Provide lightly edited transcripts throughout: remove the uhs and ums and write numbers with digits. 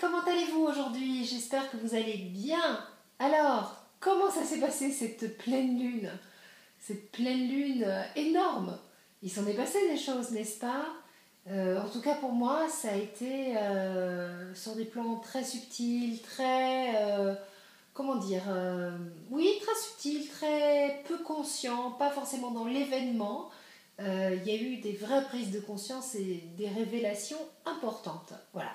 comment allez-vous aujourd'hui? J'espère que vous allez bien. Alors, comment ça s'est passé cette pleine lune? Cette pleine lune énorme. Il s'en est passé des choses, n'est-ce pas? En tout cas pour moi, ça a été sur des plans très subtils, très, comment dire, oui, très subtils, très peu conscients, pas forcément dans l'événement. Il y a eu des vraies prises de conscience et des révélations importantes. Voilà.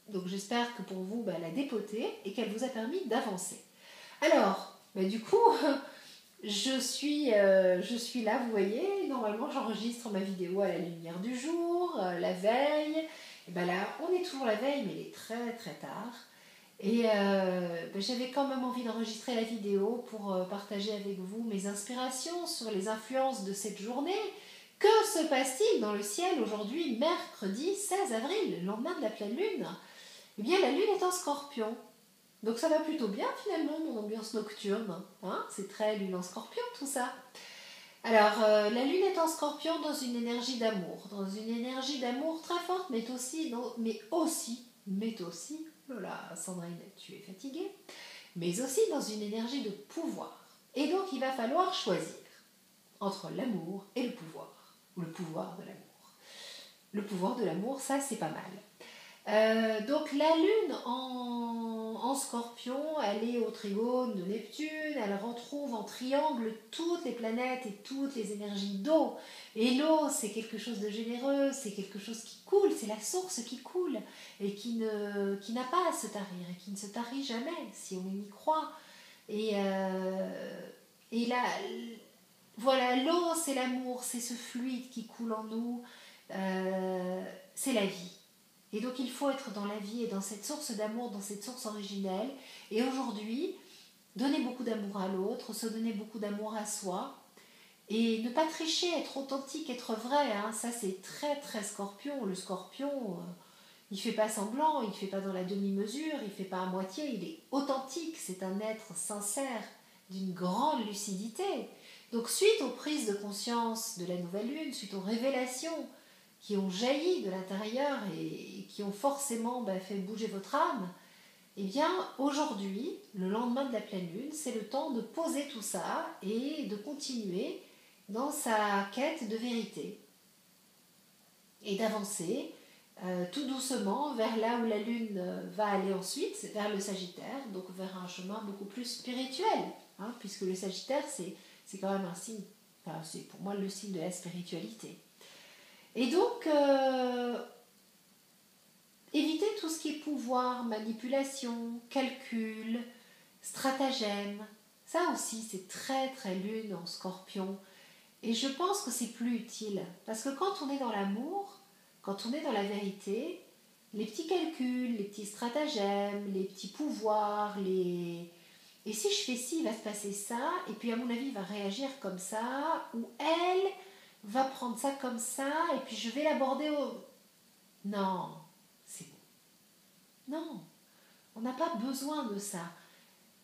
Donc j'espère que pour vous, elle a dépoté et qu'elle vous a permis d'avancer. Alors, du coup, je suis là, vous voyez, normalement j'enregistre ma vidéo à la lumière du jour, la veille. Et bien là, on est toujours la veille, mais il est très très tard. Et j'avais quand même envie d'enregistrer la vidéo pour partager avec vous mes inspirations sur les influences de cette journée. Que se passe-t-il dans le ciel aujourd'hui, mercredi 16 avril, le lendemain de la pleine lune? Eh bien, la lune est en scorpion. Donc ça va plutôt bien finalement, mon ambiance nocturne. Hein, c'est très lune en scorpion tout ça. Alors, la lune est en scorpion dans une énergie d'amour. Dans une énergie d'amour très forte, mais aussi, oh là, Sandrine, tu es fatiguée, mais aussi dans une énergie de pouvoir. Et donc, il va falloir choisir entre l'amour et le pouvoir, ou le pouvoir de l'amour. Le pouvoir de l'amour, ça, c'est pas mal. Donc, la lune en scorpion, elle est au trigone de Neptune, elle retrouve en triangle toutes les planètes et toutes les énergies d'eau. Et l'eau, c'est quelque chose de généreux, c'est quelque chose qui coule, c'est la source qui coule et qui n'a pas à se tarir et qui ne se tarit jamais si on y croit. Et là, voilà, l'eau, c'est l'amour, c'est ce fluide qui coule en nous, c'est la vie. Et donc il faut être dans la vie et dans cette source d'amour, dans cette source originelle. Et aujourd'hui, donner beaucoup d'amour à l'autre, se donner beaucoup d'amour à soi. Et ne pas tricher, être authentique, être vrai. Hein, ça c'est très très scorpion. Le scorpion, il ne fait pas semblant, il ne fait pas dans la demi-mesure, il ne fait pas à moitié, il est authentique. C'est un être sincère, d'une grande lucidité. Donc suite aux prises de conscience de la nouvelle lune, suite aux révélations qui ont jailli de l'intérieur et qui ont forcément fait bouger votre âme, eh bien aujourd'hui, le lendemain de la pleine lune, c'est le temps de poser tout ça et de continuer dans sa quête de vérité et d'avancer tout doucement vers là où la lune va aller ensuite, vers le Sagittaire, donc vers un chemin beaucoup plus spirituel, hein, puisque le Sagittaire c'est quand même un signe, c'est pour moi le signe de la spiritualité. Et donc, éviter tout ce qui est pouvoir, manipulation, calcul, stratagème. Ça aussi, c'est très très lune en scorpion. Et je pense que c'est plus utile. Parce que quand on est dans l'amour, quand on est dans la vérité, les petits calculs, les petits stratagèmes, les petits pouvoirs, et si je fais ci, il va se passer ça, et puis à mon avis, il va réagir comme ça, ou elle va prendre ça comme ça, et puis je vais l'aborder au... Non, c'est bon. Non, on n'a pas besoin de ça.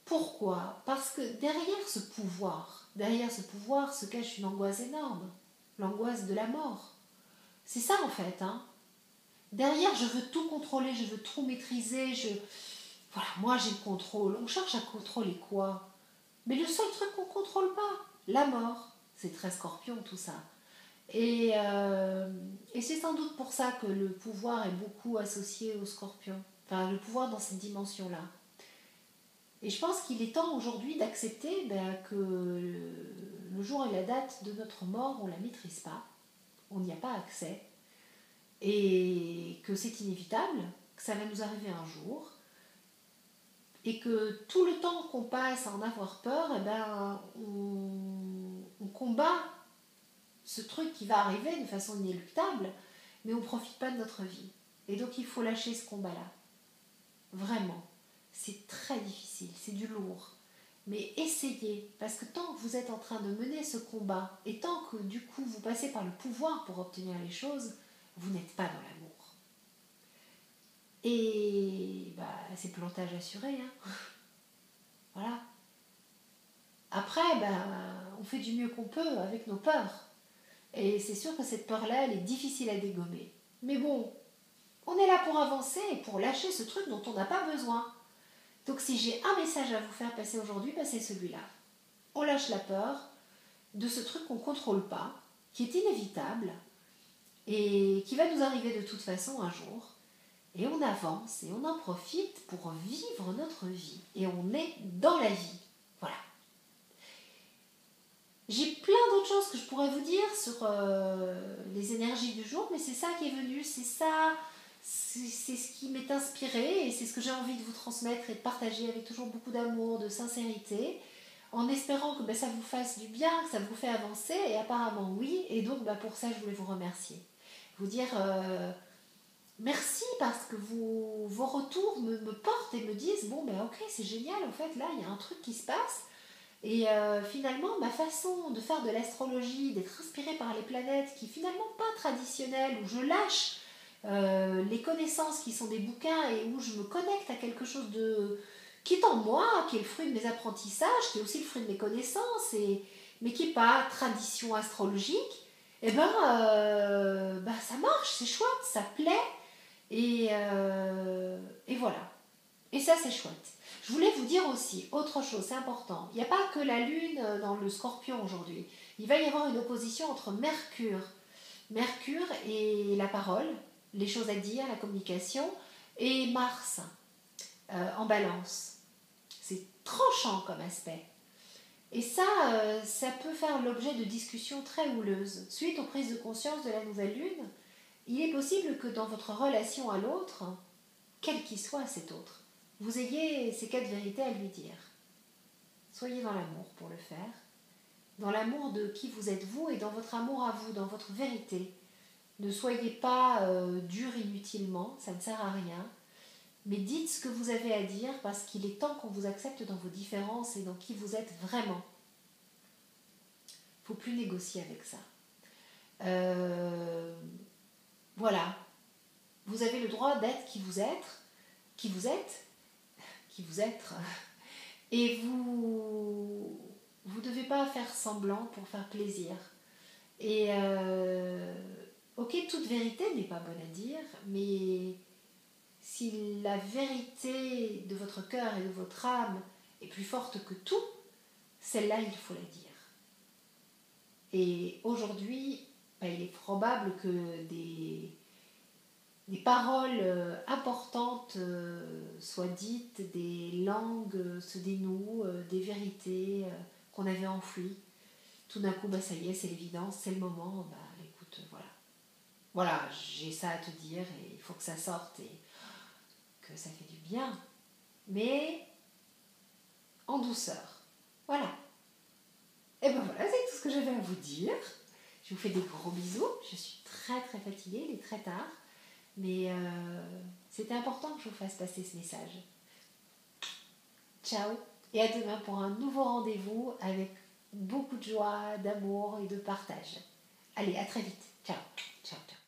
Pourquoi? Parce que derrière ce pouvoir se cache une angoisse énorme, l'angoisse de la mort. C'est ça en fait. Hein. Derrière, je veux tout contrôler, je veux tout maîtriser, voilà, moi j'ai le contrôle. On cherche à contrôler quoi? Mais le seul truc qu'on ne contrôle pas, la mort. C'est très scorpion tout ça. Et c'est sans doute pour ça que le pouvoir est beaucoup associé au scorpion. Enfin, le pouvoir dans cette dimension-là. Et je pense qu'il est temps aujourd'hui d'accepter que le jour et la date de notre mort, on ne la maîtrise pas. On n'y a pas accès. Et que c'est inévitable, que ça va nous arriver un jour. Et que tout le temps qu'on passe à en avoir peur, on combat ce truc qui va arriver de façon inéluctable, mais on ne profite pas de notre vie. Et donc il faut lâcher ce combat-là. Vraiment. C'est très difficile, c'est du lourd. Mais essayez, parce que tant que vous êtes en train de mener ce combat, et tant que du coup vous passez par le pouvoir pour obtenir les choses, vous n'êtes pas dans l'amour. Et c'est plantage assuré. Hein. Voilà. Après, on fait du mieux qu'on peut avec nos peurs. Et c'est sûr que cette peur-là, elle est difficile à dégommer. Mais bon, On est là pour avancer et pour lâcher ce truc dont on n'a pas besoin. Donc si j'ai un message à vous faire passer aujourd'hui, c'est celui-là. On lâche la peur de ce truc qu'on ne contrôle pas, qui est inévitable et qui va nous arriver de toute façon un jour. Et on avance et on en profite pour vivre notre vie. Et on est dans la vie. Voilà. J'ai plein d'autres choses que je pourrais vous dire sur les énergies du jour, mais c'est ça qui est venu, c'est ça, c'est ce qui m'est inspiré et c'est ce que j'ai envie de vous transmettre et de partager avec toujours beaucoup d'amour, de sincérité, en espérant que ça vous fasse du bien, que ça vous fait avancer, et apparemment oui, et donc pour ça je voulais vous remercier. Vous dire merci parce que vos retours me portent et me disent ok, c'est génial, en fait là il y a un truc qui se passe. Et finalement, ma façon de faire de l'astrologie, d'être inspirée par les planètes, qui est finalement pas traditionnelle, où je lâche les connaissances qui sont des bouquins et où je me connecte à quelque chose qui est en moi, qui est le fruit de mes apprentissages, qui est aussi le fruit de mes connaissances, mais qui n'est pas tradition astrologique, ça marche, c'est chouette, ça plaît, et voilà. Et ça, c'est chouette. Je voulais vous dire aussi autre chose, c'est important. Il n'y a pas que la Lune dans le Scorpion aujourd'hui. Il va y avoir une opposition entre Mercure et la parole, les choses à dire, la communication, et Mars en Balance. C'est tranchant comme aspect. Et ça peut faire l'objet de discussions très houleuses. Suite aux prises de conscience de la nouvelle Lune, il est possible que dans votre relation à l'autre, quel qu'il soit cet autre, vous ayez ces 4 vérités à lui dire. Soyez dans l'amour pour le faire, dans l'amour de qui vous êtes vous et dans votre amour à vous, dans votre vérité. Ne soyez pas dur inutilement, ça ne sert à rien, mais dites ce que vous avez à dire parce qu'il est temps qu'on vous accepte dans vos différences et dans qui vous êtes vraiment. Il ne faut plus négocier avec ça. Voilà. Vous avez le droit d'être qui vous êtes, et vous devez pas faire semblant pour faire plaisir. Et ok, toute vérité n'est pas bonne à dire, mais si la vérité de votre cœur et de votre âme est plus forte que tout, celle-là, il faut la dire. Et aujourd'hui, il est probable que des paroles importantes soient dites, des langues se dénouent, des vérités qu'on avait enfouies. Tout d'un coup, ça y est, c'est l'évidence, c'est le moment. Écoute, voilà. Voilà, j'ai ça à te dire et il faut que ça sorte et que ça fait du bien. Mais en douceur. Voilà. Et voilà, c'est tout ce que j'avais à vous dire. Je vous fais des gros bisous. Je suis très très fatiguée, il est très tard. Mais c'était important que je vous fasse passer ce message. Ciao et à demain pour un nouveau rendez-vous avec beaucoup de joie, d'amour et de partage. Allez, à très vite. Ciao. Ciao, ciao.